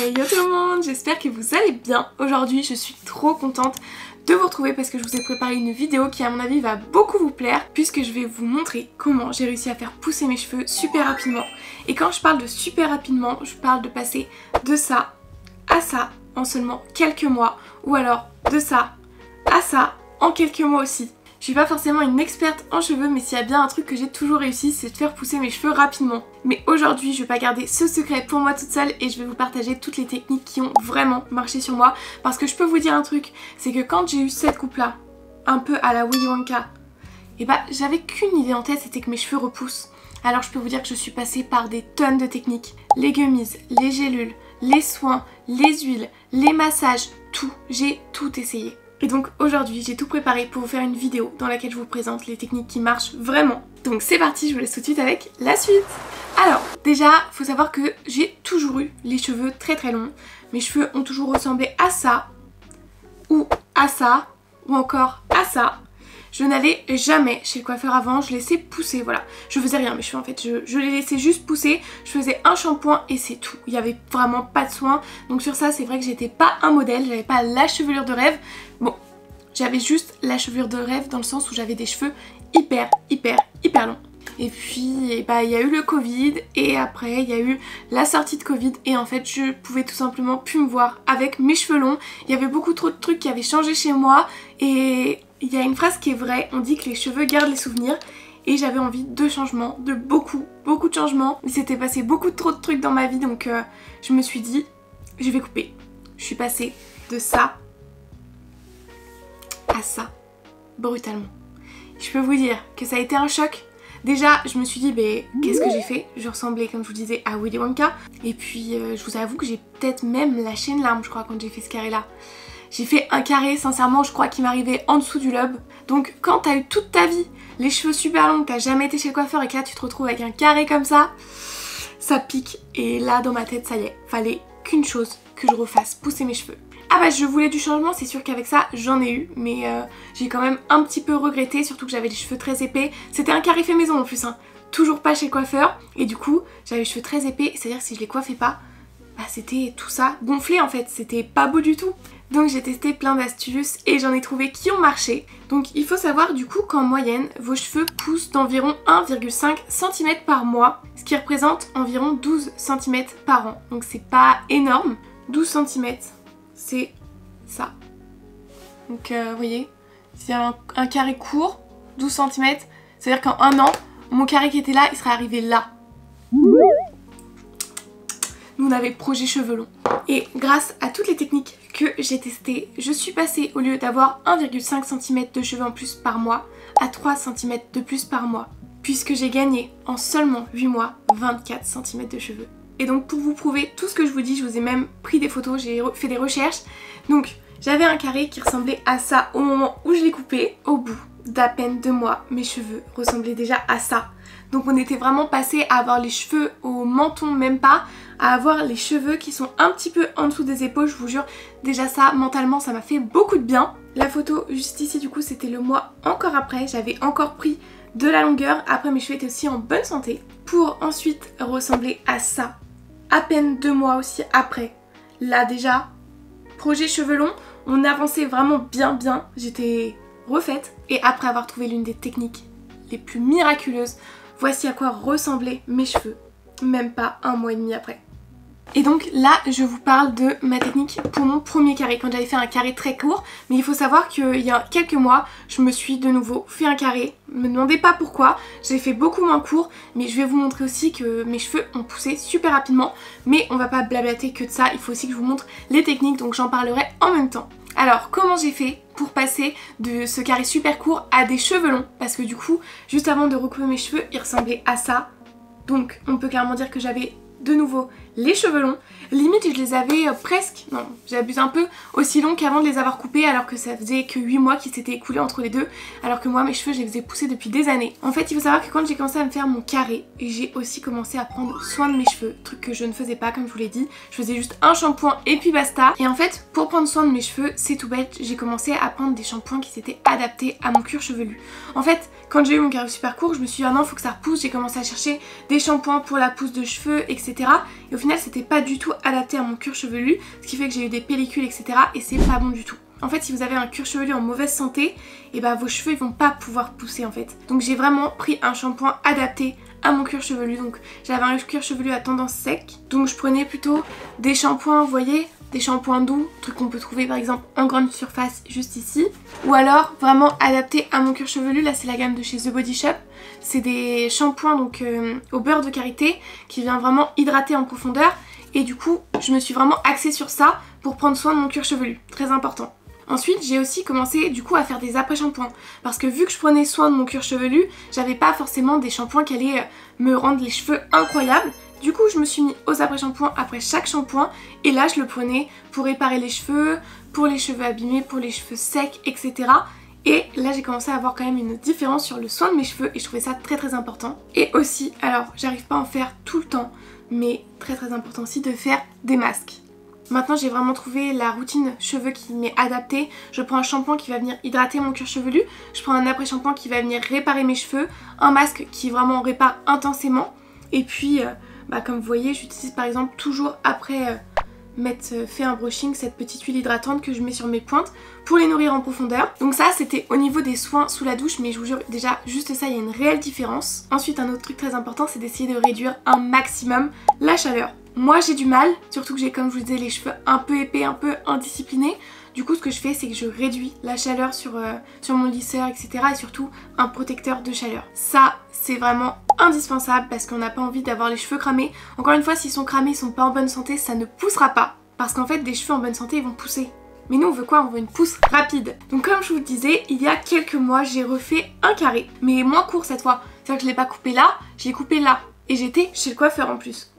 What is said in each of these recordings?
Hey yo tout le monde, j'espère que vous allez bien. Aujourd'hui je suis trop contente de vous retrouver parce que je vous ai préparé une vidéo qui à mon avis va beaucoup vous plaire puisque je vais vous montrer comment j'ai réussi à faire pousser mes cheveux super rapidement. Et quand je parle de super rapidement, je parle de passer de ça à ça en seulement quelques mois ou alors de ça à ça en quelques mois aussi. Je suis pas forcément une experte en cheveux, mais s'il y a bien un truc que j'ai toujours réussi, c'est de faire pousser mes cheveux rapidement. Mais aujourd'hui, je vais pas garder ce secret pour moi toute seule et je vais vous partager toutes les techniques qui ont vraiment marché sur moi. Parce que je peux vous dire un truc, c'est que quand j'ai eu cette coupe-là, un peu à la Willy Wonka, et bah j'avais qu'une idée en tête, c'était que mes cheveux repoussent. Alors je peux vous dire que je suis passée par des tonnes de techniques. Les gummies, les gélules, les soins, les huiles, les massages, tout. J'ai tout essayé. Et donc aujourd'hui j'ai tout préparé pour vous faire une vidéo dans laquelle je vous présente les techniques qui marchent vraiment. Donc c'est parti, je vous laisse tout de suite avec la suite. Alors déjà faut savoir que j'ai toujours eu les cheveux très longs. Mes cheveux ont toujours ressemblé à ça, ou à ça, ou encore à ça. Je n'allais jamais chez le coiffeur avant, je laissais pousser, voilà. Je faisais rien mes cheveux en fait, je les laissais juste pousser, je faisais un shampoing et c'est tout. Il n'y avait vraiment pas de soin, donc sur ça c'est vrai que j'étais pas un modèle, j'avais pas la chevelure de rêve. Bon, j'avais juste la chevelure de rêve dans le sens où j'avais des cheveux hyper longs. Et puis bah, il y a eu le Covid et après il y a eu la sortie de Covid et en fait je pouvais tout simplement plus me voir avec mes cheveux longs. Il y avait beaucoup trop de trucs qui avaient changé chez moi et il y a une phrase qui est vraie, on dit que les cheveux gardent les souvenirs et j'avais envie de changements, de beaucoup de changements. Il s'était passé beaucoup trop de trucs dans ma vie donc je me suis dit je vais couper. Je suis passée de ça à ça, brutalement. Je peux vous dire que ça a été un choc. Déjà, je me suis dit, qu'est-ce que j'ai fait? Je ressemblais, comme je vous disais, à Willy Wonka. Et puis, je vous avoue que j'ai peut-être même lâché une larme, je crois, quand j'ai fait ce carré-là. J'ai fait un carré, sincèrement, je crois qu'il m'arrivait en dessous du lobe. Donc, quand t'as eu toute ta vie les cheveux super longs, que t'as jamais été chez le coiffeur et que là, tu te retrouves avec un carré comme ça pique. Et là, dans ma tête, ça y est, fallait qu'une chose, que je refasse pousser mes cheveux. Ah bah je voulais du changement, c'est sûr qu'avec ça j'en ai eu, mais j'ai quand même un petit peu regretté, surtout que j'avais les cheveux très épais. C'était un carré fait maison en plus, hein. Toujours pas chez le coiffeur, et du coup j'avais les cheveux très épais, c'est-à-dire que si je les coiffais pas, bah c'était tout ça gonflé en fait, c'était pas beau du tout. Donc j'ai testé plein d'astuces et j'en ai trouvé qui ont marché. Donc il faut savoir du coup qu'en moyenne, vos cheveux poussent d'environ 1,5 cm par mois, ce qui représente environ 12 cm par an. Donc c'est pas énorme, 12 cm. C'est ça. Donc vous voyez, c'est un carré court, 12 cm. C'est-à-dire qu'en un an, mon carré qui était là, il serait arrivé là. Nous on avait projet cheveux longs. Et grâce à toutes les techniques que j'ai testées, je suis passée au lieu d'avoir 1,5 cm de cheveux en plus par mois à 3 cm de plus par mois. Puisque j'ai gagné en seulement 8 mois 24 cm de cheveux. Et donc pour vous prouver tout ce que je vous dis, je vous ai même pris des photos, j'ai fait des recherches. Donc j'avais un carré qui ressemblait à ça au moment où je l'ai coupé. Au bout d'à peine 2 mois, mes cheveux ressemblaient déjà à ça. Donc on était vraiment passé à avoir les cheveux au menton, même pas, à avoir les cheveux qui sont un petit peu en dessous des épaules, je vous jure. Déjà ça, mentalement, ça m'a fait beaucoup de bien. La photo juste ici du coup, c'était le mois encore après, j'avais encore pris de la longueur. Après mes cheveux étaient aussi en bonne santé. Pour ensuite ressembler à ça. À peine 2 mois aussi après. Là déjà, projet cheveux longs, on avançait vraiment bien, j'étais refaite. Et après avoir trouvé l'une des techniques les plus miraculeuses, voici à quoi ressemblaient mes cheveux, même pas un mois et demi après. Et donc là je vous parle de ma technique pour mon premier carré, quand j'avais fait un carré très court. Mais il faut savoir qu'il y a quelques mois je me suis de nouveau fait un carré. Ne me demandez pas pourquoi, j'ai fait beaucoup moins court. Mais je vais vous montrer aussi que mes cheveux ont poussé super rapidement. Mais on va pas blablater que de ça, il faut aussi que je vous montre les techniques, donc j'en parlerai en même temps. Alors comment j'ai fait pour passer de ce carré super court à des cheveux longs? Parce que du coup juste avant de recouper mes cheveux ils ressemblaient à ça. Donc on peut clairement dire que j'avais de nouveau les cheveux longs. Limite je les avais presque, non j'abuse un peu, aussi longs qu'avant de les avoir coupés, alors que ça faisait que 8 mois qui s'étaient écoulés entre les deux, alors que moi mes cheveux je les faisais pousser depuis des années. En fait il faut savoir que quand j'ai commencé à me faire mon carré, j'ai aussi commencé à prendre soin de mes cheveux, truc que je ne faisais pas comme je vous l'ai dit. Je faisais juste un shampoing et puis basta. Et en fait pour prendre soin de mes cheveux c'est tout bête, j'ai commencé à prendre des shampoings qui s'étaient adaptés à mon cuir chevelu. En fait quand j'ai eu mon carré super court je me suis dit ah non faut que ça repousse, j'ai commencé à chercher des shampoings pour la pousse de cheveux etc. etc. Et au final c'était pas du tout adapté à mon cuir chevelu, ce qui fait que j'ai eu des pellicules, etc. Et c'est pas bon du tout. En fait, si vous avez un cuir chevelu en mauvaise santé, et bah vos cheveux ils vont pas pouvoir pousser en fait. Donc j'ai vraiment pris un shampoing adapté à mon cuir chevelu. Donc j'avais un cuir chevelu à tendance sec, donc je prenais plutôt des shampoings, vous voyez, des shampoings doux, trucs qu'on peut trouver par exemple en grande surface juste ici, ou alors vraiment adaptés à mon cuir chevelu. Là c'est la gamme de chez The Body Shop, c'est des shampoings donc au beurre de karité qui vient vraiment hydrater en profondeur, et du coup je me suis vraiment axée sur ça pour prendre soin de mon cuir chevelu, très important. Ensuite j'ai aussi commencé du coup à faire des après-shampoings, parce que vu que je prenais soin de mon cuir chevelu, j'avais pas forcément des shampoings qui allaient me rendre les cheveux incroyables. Du coup je me suis mis aux après-shampoings après chaque shampoing, et là je le prenais pour réparer les cheveux, pour les cheveux abîmés, pour les cheveux secs, etc. Et là j'ai commencé à avoir quand même une différence sur le soin de mes cheveux, et je trouvais ça très important. Et aussi, alors j'arrive pas à en faire tout le temps, mais très important aussi de faire des masques. Maintenant j'ai vraiment trouvé la routine cheveux qui m'est adaptée. Je prends un shampoing qui va venir hydrater mon cuir chevelu, je prends un après-shampoing qui va venir réparer mes cheveux, un masque qui vraiment répare intensément, et puis comme vous voyez j'utilise par exemple toujours après m'être fait un brushing cette petite huile hydratante que je mets sur mes pointes pour les nourrir en profondeur. Donc ça c'était au niveau des soins sous la douche, mais je vous jure déjà juste ça il y a une réelle différence. Ensuite un autre truc très important c'est d'essayer de réduire un maximum la chaleur. Moi j'ai du mal, surtout que j'ai comme je vous disais les cheveux un peu épais, un peu indisciplinés. Du coup ce que je fais c'est que je réduis la chaleur sur mon lisseur, etc. Et surtout un protecteur de chaleur. Ça c'est vraiment indispensable parce qu'on n'a pas envie d'avoir les cheveux cramés. Encore une fois, s'ils sont cramés, ils sont pas en bonne santé, ça ne poussera pas. Parce qu'en fait des cheveux en bonne santé ils vont pousser. Mais nous on veut quoi? On veut une pousse rapide. Donc comme je vous le disais, il y a quelques mois j'ai refait un carré, mais moins court cette fois. C'est-à-dire que je l'ai pas coupé là, je l'ai coupé là. Et j'étais chez le coiffeur en plus.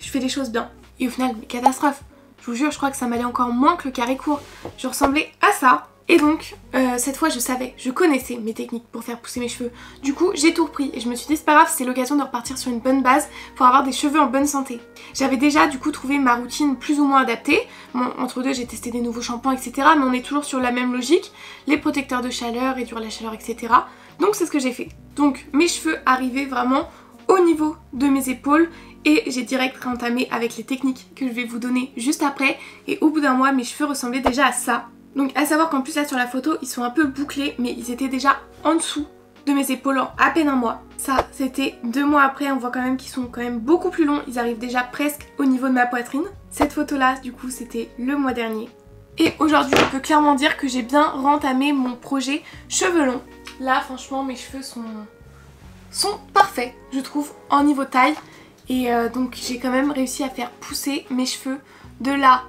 Je fais les choses bien. Et au final, catastrophe. Je vous jure, je crois que ça m'allait encore moins que le carré court. Je ressemblais à ça. Et donc, cette fois je savais, je connaissais mes techniques pour faire pousser mes cheveux. Du coup, j'ai tout repris et je me suis dit c'est pas grave, c'est l'occasion de repartir sur une bonne base pour avoir des cheveux en bonne santé. J'avais déjà du coup trouvé ma routine plus ou moins adaptée. Bon, entre deux j'ai testé des nouveaux shampoings, etc. Mais on est toujours sur la même logique. Les protecteurs de chaleur, réduire la chaleur, etc. Donc c'est ce que j'ai fait. Donc mes cheveux arrivaient vraiment au niveau de mes épaules. Et j'ai direct entamé avec les techniques que je vais vous donner juste après. Et au bout d'un mois, mes cheveux ressemblaient déjà à ça. Donc à savoir qu'en plus là sur la photo, ils sont un peu bouclés, mais ils étaient déjà en dessous de mes épaules en à peine un mois. Ça, c'était 2 mois après, on voit quand même qu'ils sont quand même beaucoup plus longs. Ils arrivent déjà presque au niveau de ma poitrine. Cette photo-là, du coup, c'était le mois dernier. Et aujourd'hui, je peux clairement dire que j'ai bien rentamé mon projet cheveux longs. Là, franchement, mes cheveux sont parfaits, je trouve, en niveau taille. Et donc j'ai quand même réussi à faire pousser mes cheveux de là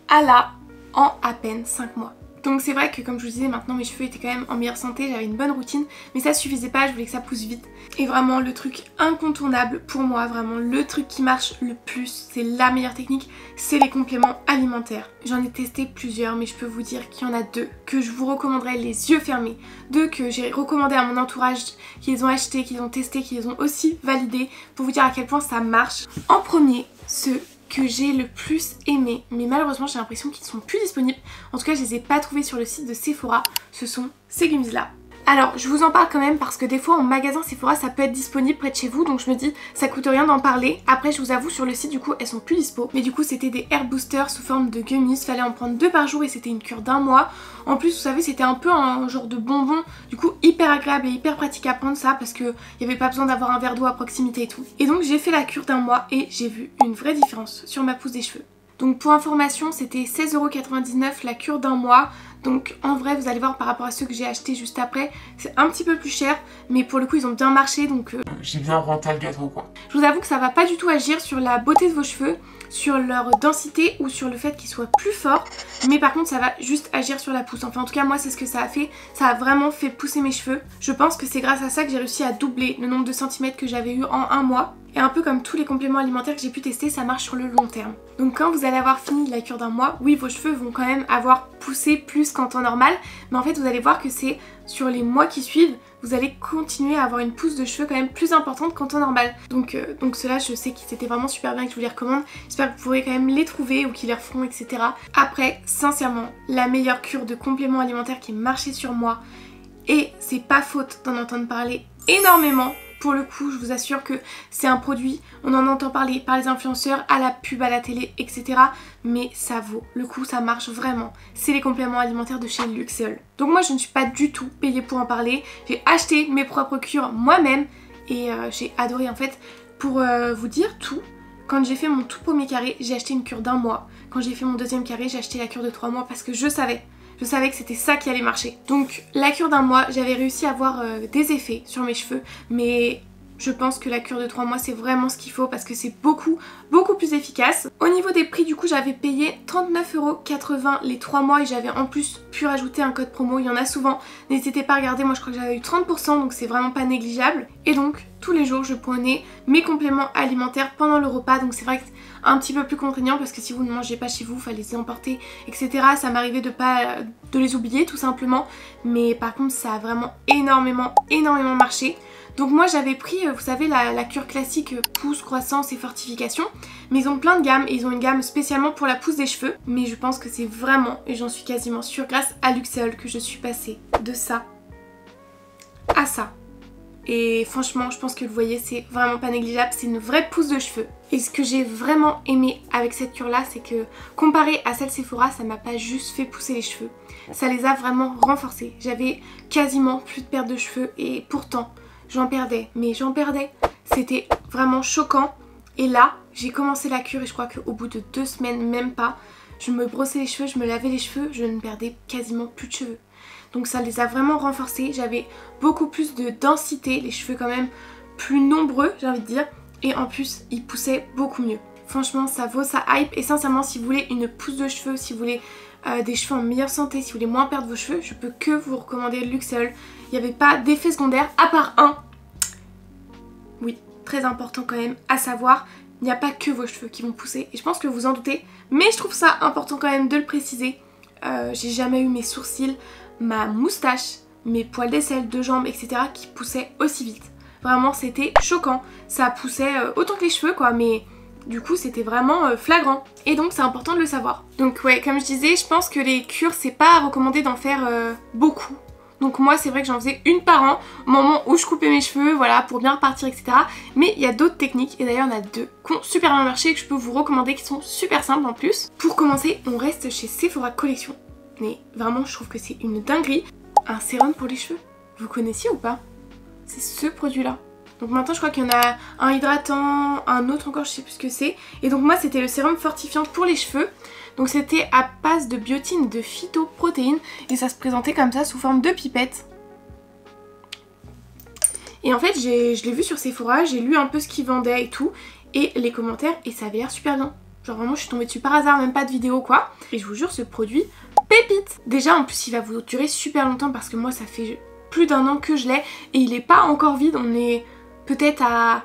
à là en à peine 5 mois. Donc c'est vrai que comme je vous disais, maintenant mes cheveux étaient quand même en meilleure santé, j'avais une bonne routine, mais ça suffisait pas, je voulais que ça pousse vite. Et vraiment le truc incontournable pour moi, vraiment le truc qui marche le plus, c'est la meilleure technique, c'est les compléments alimentaires. J'en ai testé plusieurs, mais je peux vous dire qu'il y en a 2 que je vous recommanderais les yeux fermés, 2 que j'ai recommandé à mon entourage, qu'ils ont acheté, qu'ils ont testé, qu'ils ont aussi validé, pour vous dire à quel point ça marche. En premier, ceux que j'ai le plus aimé, mais malheureusement j'ai l'impression qu'ils ne sont plus disponibles. En tout cas je les ai pas trouvés sur le site de Sephora. Ce sont ces gummies là. Alors je vous en parle quand même parce que des fois en magasin Sephora ça peut être disponible près de chez vous, donc je me dis ça coûte rien d'en parler. Après je vous avoue sur le site du coup elles sont plus dispo, mais du coup c'était des hair boosters sous forme de gummies, fallait en prendre 2 par jour et c'était une cure d'1 mois. En plus vous savez c'était un peu un genre de bonbon, du coup hyper agréable et hyper pratique à prendre ça parce que il n'y avait pas besoin d'avoir un verre d'eau à proximité et tout. Et donc j'ai fait la cure d'1 mois et j'ai vu une vraie différence sur ma pousse des cheveux. Donc pour information c'était 16,99€ la cure d'1 mois. Donc en vrai vous allez voir par rapport à ceux que j'ai achetés juste après, c'est un petit peu plus cher, mais pour le coup ils ont bien marché, donc j'ai bien renté le gâteau quoi. Je vous avoue que ça va pas du tout agir sur la beauté de vos cheveux, sur leur densité ou sur le fait qu'ils soient plus forts, mais par contre ça va juste agir sur la pousse. Enfin en tout cas moi c'est ce que ça a fait, ça a vraiment fait pousser mes cheveux. Je pense que c'est grâce à ça que j'ai réussi à doubler le nombre de centimètres que j'avais eu en 1 mois. Et un peu comme tous les compléments alimentaires que j'ai pu tester, ça marche sur le long terme. Donc quand vous allez avoir fini la cure d'1 mois, oui vos cheveux vont quand même avoir poussé plus qu'en temps normal, mais en fait vous allez voir que c'est sur les mois qui suivent, vous allez continuer à avoir une pousse de cheveux quand même plus importante qu'en temps normal. Donc ceux-là je sais que c'était vraiment super bien et que je vous les recommande. J'espère que vous pourrez quand même les trouver ou qu'ils les referont, etc. Après, sincèrement, la meilleure cure de compléments alimentaires qui marchait sur moi, et c'est pas faute d'en entendre parler énormément pour le coup je vous assure que c'est un produit, on en entend parler par les influenceurs, à la pub, à la télé, etc. Mais ça vaut le coup, ça marche vraiment. C'est les compléments alimentaires de chez Luxéol. Donc moi je ne suis pas du tout payée pour en parler. J'ai acheté mes propres cures moi-même et j'ai adoré en fait. Pour vous dire tout, quand j'ai fait mon tout premier carré, j'ai acheté une cure d'1 mois. Quand j'ai fait mon deuxième carré, j'ai acheté la cure de 3 mois parce que je savais que c'était ça qui allait marcher. Donc la cure d'1 mois, j'avais réussi à avoir des effets sur mes cheveux, mais je pense que la cure de 3 mois c'est vraiment ce qu'il faut parce que c'est beaucoup plus efficace. Au niveau des prix du coup j'avais payé 39,80 € les 3 mois et j'avais en plus pu rajouter un code promo, il y en a souvent. N'hésitez pas à regarder, moi je crois que j'avais eu 30% donc c'est vraiment pas négligeable. Et donc tous les jours je prenais mes compléments alimentaires pendant le repas, donc c'est vrai que c'est un petit peu plus contraignant parce que si vous ne mangez pas chez vous, il fallait les emporter, etc. Ça m'arrivait de les oublier tout simplement, mais par contre ça a vraiment énormément marché. Donc moi j'avais pris, vous savez, la cure classique pousse, croissance et fortification. Mais ils ont plein de gammes et ils ont une gamme spécialement pour la pousse des cheveux. Mais je pense que c'est vraiment, et j'en suis quasiment sûre, grâce à Luxéol que je suis passée de ça à ça. Et franchement je pense que vous voyez, c'est vraiment pas négligeable, c'est une vraie pousse de cheveux. Et ce que j'ai vraiment aimé avec cette cure là, c'est que comparé à celle Sephora, ça m'a pas juste fait pousser les cheveux, ça les a vraiment renforcés. J'avais quasiment plus de perte de cheveux et pourtant j'en perdais, mais j'en perdais. C'était vraiment choquant. Et là, j'ai commencé la cure et je crois qu'au bout de 2 semaines, même pas, je me brossais les cheveux, je me lavais les cheveux, je ne perdais quasiment plus de cheveux. Donc ça les a vraiment renforcés. J'avais beaucoup plus de densité, les cheveux quand même plus nombreux, j'ai envie de dire. Et en plus, ils poussaient beaucoup mieux. Franchement, ça vaut sa hype. Et sincèrement, si vous voulez une pousse de cheveux, si vous voulez des cheveux en meilleure santé, si vous voulez moins perdre vos cheveux, je peux que vous recommander Luxéol. Il n'y avait pas d'effet secondaire, à part un. Oui, très important quand même à savoir, il n'y a pas que vos cheveux qui vont pousser. Et je pense que vous en doutez, mais je trouve ça important quand même de le préciser. J'ai jamais eu mes sourcils, ma moustache, mes poils d'aisselle, de jambes, etc. qui poussaient aussi vite. Vraiment, c'était choquant. Ça poussait autant que les cheveux, quoi, mais du coup, c'était vraiment flagrant. Et donc, c'est important de le savoir. Donc ouais, comme je disais, je pense que les cures, c'est pas recommandé d'en faire beaucoup. Donc moi c'est vrai que j'en faisais une par an au moment où je coupais mes cheveux, voilà, pour bien repartir, etc. Mais il y a d'autres techniques et d'ailleurs il y en a 2 qui ont super bien marché et que je peux vous recommander, qui sont super simples en plus. Pour commencer, on reste chez Sephora Collection. Mais vraiment je trouve que c'est une dinguerie. Un sérum pour les cheveux. Vous connaissiez ou pas? C'est ce produit là. Donc maintenant je crois qu'il y en a un hydratant, un autre encore, je sais plus ce que c'est. Et donc moi c'était le sérum fortifiant pour les cheveux. Donc c'était à base de biotine et de phytoprotéines et ça se présentait comme ça sous forme de pipette. Et en fait je l'ai vu sur Sephora, j'ai lu un peu ce qu'ils vendaient et tout et les commentaires et ça avait l'air super bien. Genre vraiment je suis tombée dessus par hasard, même pas de vidéo quoi. Et je vous jure ce produit pépite. Déjà en plus il va vous durer super longtemps parce que moi ça fait plus d'1 an que je l'ai et il est pas encore vide, on est peut-être à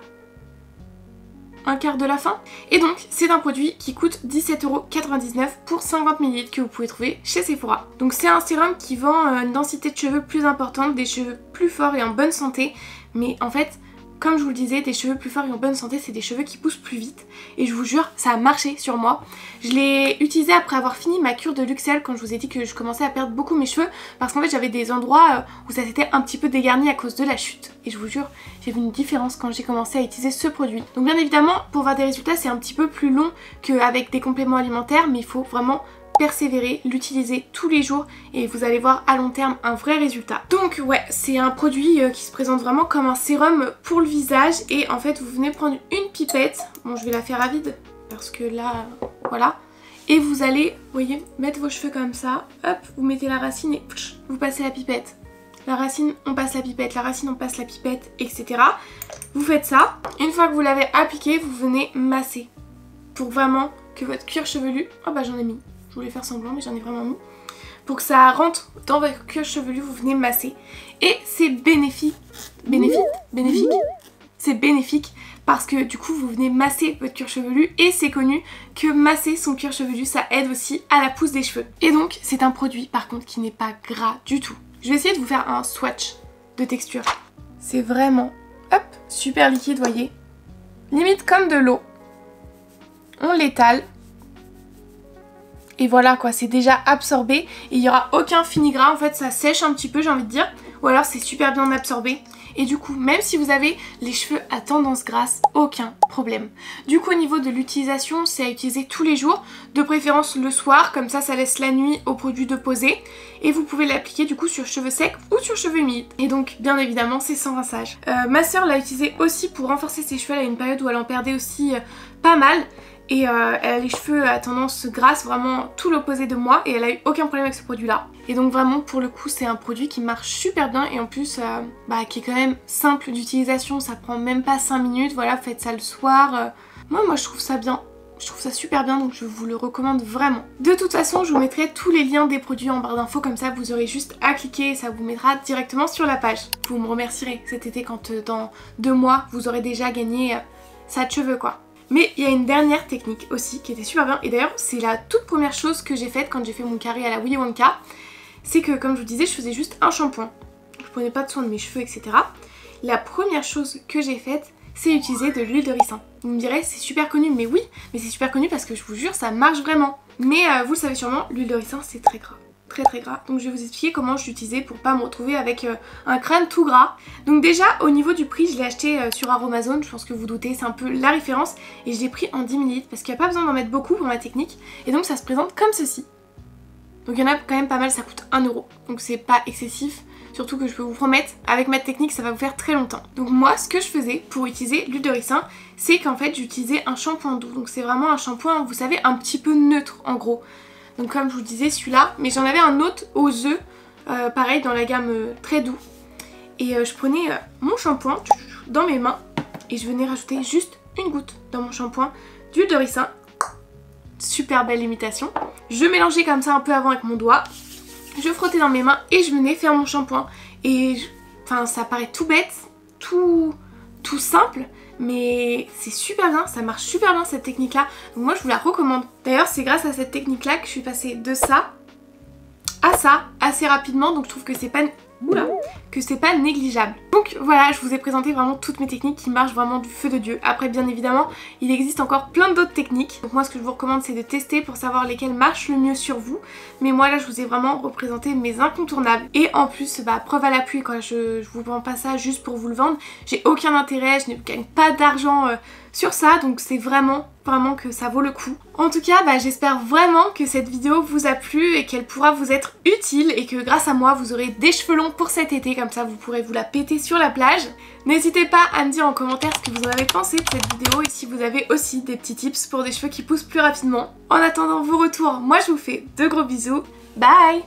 un quart de la fin. Et donc c'est un produit qui coûte 17,99 € pour 50 ml que vous pouvez trouver chez Sephora. Donc c'est un sérum qui vend une densité de cheveux plus importante, des cheveux plus forts et en bonne santé. Mais en fait, comme je vous le disais, des cheveux plus forts et en bonne santé, c'est des cheveux qui poussent plus vite. Et je vous jure, ça a marché sur moi. Je l'ai utilisé après avoir fini ma cure de Luxéol quand je vous ai dit que je commençais à perdre beaucoup mes cheveux. Parce qu'en fait, j'avais des endroits où ça s'était un petit peu dégarni à cause de la chute. Et je vous jure, j'ai vu une différence quand j'ai commencé à utiliser ce produit. Donc bien évidemment, pour voir des résultats, c'est un petit peu plus long qu'avec des compléments alimentaires. Mais il faut vraiment persévérer, l'utiliser tous les jours et vous allez voir à long terme un vrai résultat. Donc ouais, c'est un produit qui se présente vraiment comme un sérum pour le visage et en fait vous venez prendre une pipette, bon je vais la faire à vide parce que là voilà, et vous allez, vous voyez, mettre vos cheveux comme ça, hop, vous mettez la racine et vous passez la pipette. La racine, on passe la pipette, la racine, on passe la pipette, etc. Vous faites ça, une fois que vous l'avez appliqué, vous venez masser pour vraiment que votre cuir chevelu, oh bah j'en ai mis. Je voulais faire semblant mais j'en ai vraiment mis. Pour que ça rentre dans votre cuir chevelu, vous venez masser. Et c'est bénéfique. C'est bénéfique parce que du coup vous venez masser votre cuir chevelu et c'est connu que masser son cuir chevelu ça aide aussi à la pousse des cheveux. Et donc c'est un produit par contre qui n'est pas gras du tout. Je vais essayer de vous faire un swatch de texture. C'est vraiment, hop, super liquide, voyez. Limite comme de l'eau. On l'étale. Et voilà quoi, c'est déjà absorbé et il n'y aura aucun fini gras, en fait ça sèche un petit peu j'ai envie de dire. Ou alors c'est super bien absorbé. et du coup même si vous avez les cheveux à tendance grasse, aucun problème. Du coup au niveau de l'utilisation, c'est à utiliser tous les jours, de préférence le soir, comme ça laisse la nuit au produit de poser, et vous pouvez l'appliquer du coup sur cheveux secs ou sur cheveux humides. Et donc bien évidemment c'est sans rinçage. Ma soeur l'a utilisé aussi pour renforcer ses cheveux, elle a une période où elle en perdait aussi pas mal. Et elle a les cheveux à tendance grasse, vraiment tout l'opposé de moi, et elle a eu aucun problème avec ce produit là. Et donc vraiment pour le coup c'est un produit qui marche super bien et en plus qui est quand même simple d'utilisation, ça prend même pas 5 minutes, voilà, faites ça le soir. Moi je trouve ça bien. Je trouve ça super bien, donc je vous le recommande vraiment. De toute façon, je vous mettrai tous les liens des produits en barre d'infos, comme ça vous aurez juste à cliquer et ça vous mettra directement sur la page. Vous me remercierez cet été quand dans 2 mois vous aurez déjà gagné ça de cheveux quoi. Mais il y a une dernière technique aussi qui était super bien, et d'ailleurs c'est la toute première chose que j'ai faite quand j'ai fait mon carré à la Willy Wonka. C'est que comme je vous disais, je faisais juste un shampoing. Je prenais pas de soin de mes cheveux, etc. La première chose que j'ai faite, c'est utiliser de l'huile de ricin. Vous me direz c'est super connu, mais oui, mais c'est super connu parce que je vous jure ça marche vraiment. Mais vous le savez sûrement, l'huile de ricin c'est très gras. Très gras. Donc je vais vous expliquer comment je l'utilisais pour pas me retrouver avec un crâne tout gras. Donc déjà au niveau du prix, je l'ai acheté sur Aromazone, je pense que vous doutez, c'est un peu la référence, et je l'ai pris en 10 ml parce qu'il n'y a pas besoin d'en mettre beaucoup pour ma technique, et donc ça se présente comme ceci. Donc il y en a quand même pas mal, ça coûte 1 €, donc c'est pas excessif. Surtout que je peux vous promettre, avec ma technique ça va vous faire très longtemps. Donc moi ce que je faisais pour utiliser l'huile de ricin, c'est qu'en fait j'utilisais un shampoing doux. Donc c'est vraiment un shampoing, vous savez, un petit peu neutre en gros. Donc comme je vous disais celui-là, mais j'en avais un autre aux œufs, pareil dans la gamme très doux. Et je prenais mon shampoing dans mes mains et je venais rajouter juste une goutte dans mon shampoing d'huile de ricin. Super belle imitation. Je mélangeais comme ça un peu avant avec mon doigt. Je frottais dans mes mains et je venais faire mon shampoing. Et enfin ça paraît tout bête, tout simple, mais c'est super bien, ça marche super bien cette technique là. Donc moi je vous la recommande. D'ailleurs c'est grâce à cette technique là que je suis passée de ça à ça assez rapidement, donc je trouve que c'est pas... Oula, que c'est pas négligeable. Donc voilà, je vous ai présenté vraiment toutes mes techniques qui marchent vraiment du feu de Dieu. Après bien évidemment, il existe encore plein d'autres techniques. Donc moi ce que je vous recommande c'est de tester pour savoir lesquelles marchent le mieux sur vous. Mais moi là je vous ai vraiment représenté mes incontournables. Et en plus, preuve à l'appui, quoi, je vous vends pas ça juste pour vous le vendre. J'ai aucun intérêt, je ne gagne pas d'argent sur ça, donc c'est vraiment que ça vaut le coup. En tout cas, j'espère vraiment que cette vidéo vous a plu et qu'elle pourra vous être utile et que grâce à moi vous aurez des cheveux longs pour cet été, comme ça vous pourrez vous la péter sur la plage. N'hésitez pas à me dire en commentaire ce que vous en avez pensé de cette vidéo et si vous avez aussi des petits tips pour des cheveux qui poussent plus rapidement. En attendant vos retours, moi je vous fais de gros bisous. Bye!